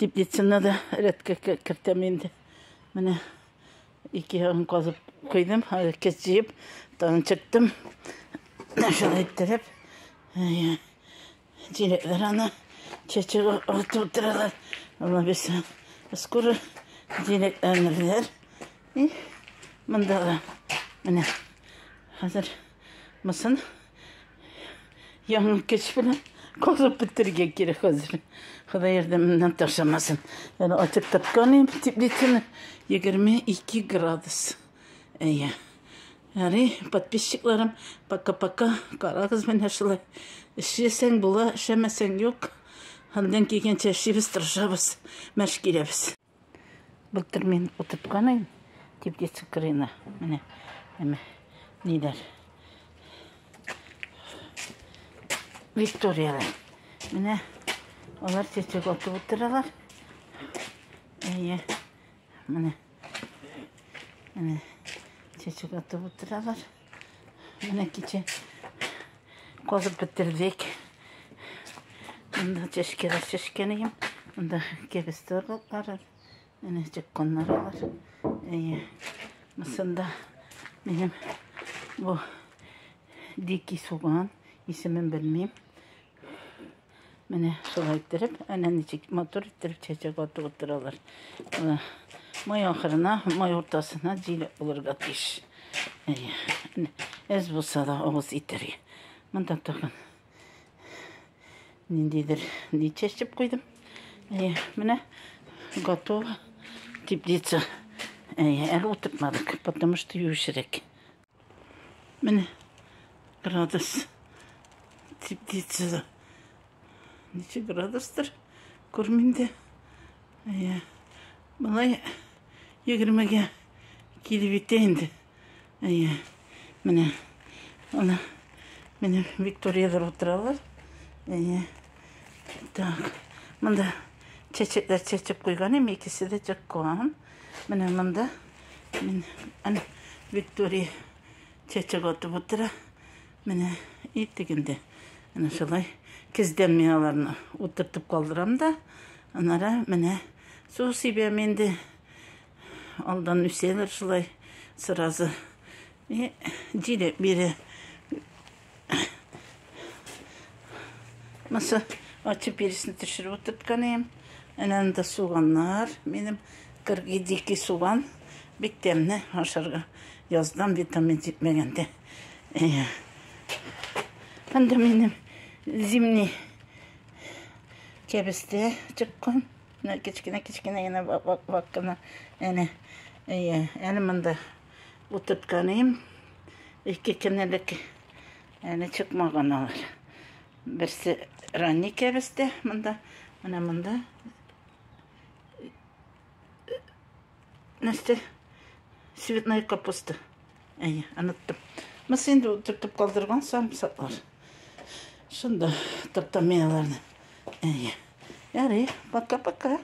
теплицаны да редко кіртем енді. Міне, екі ағын қозып қойдым, кез жиып, тағын чыктым. Шалай тіріп, жиректер ана чечігі отып тұралар. Ола бесі скоро жиректерінерлер. Мұндағы, міне, қазір мұсын яңын кеш білін қозып бітірге керек қазір. Құдай ердімінен ташамасын. Yani açık tatkanıyım. Теплицаны 22 градус. Yani подписчикларым, пока-пока. Қарағыз мен ашылай. Ішесен бұла, ішемесен yok. Халден кейген чәшібіз, тұршабыз, мәш келебіз. Бұлтыр мен отыртқанайым. Теплицы кірейна. Міне, нелер. Викториялар. Міне, олар чечек отып отыралар. Міне, чечек отып отыралар. Міне кече қозып бітірдек. Мұнда шешкенейім. Мұнда кебістер қалар. Міне жек қонлар олар. Мұсында менің бұл дикий суған. Есімін білмейм. Міне солай тіріп, әнәні мотор тіріп чәчек отып отыралар. Май ақырына, май ортасына жейлі оларға кеш. Әз болса да оғыз итері. Мұнда тоғын. Нендейдір, не чәшіп қойдым. Міне, готова теплица. Әлі отырмадық, потому что юшірек. Міне, градус. Теплицада. Неше градустар көрмейді. Бұлай 20-ге келіп енді. Міне, Викториялар отыралар. Так, мұнда чәчектер чәчіп қойған ем, екісі де жақ қоған. Міне мұнда Виктория чәчек отып отыра. Міне еттігінде. Шылай кезден мен аларыны отыртып қалдырам да. Анара міне су себем енді алдан үселер шылай сыразы. Жире бері Маса açıp birisini düşürüp oturtkanıyım. Önümde soğanlar. Benim 42 soğan. Bittemle aşağı yazdan vitamin gitmegende. Ben de benim zimni kebiste çıkkın. Keçkine yine bakına. Yani elimde oturtkanıyım. İki kenelik yani çıkmagan olur. Birisi ranni kebiste. Mında Neste светная капуста. Anlattım. Ama şimdi oturtup kaldırgan sarımsaklar. Şunda taптамияларны. Yani, пока-пока.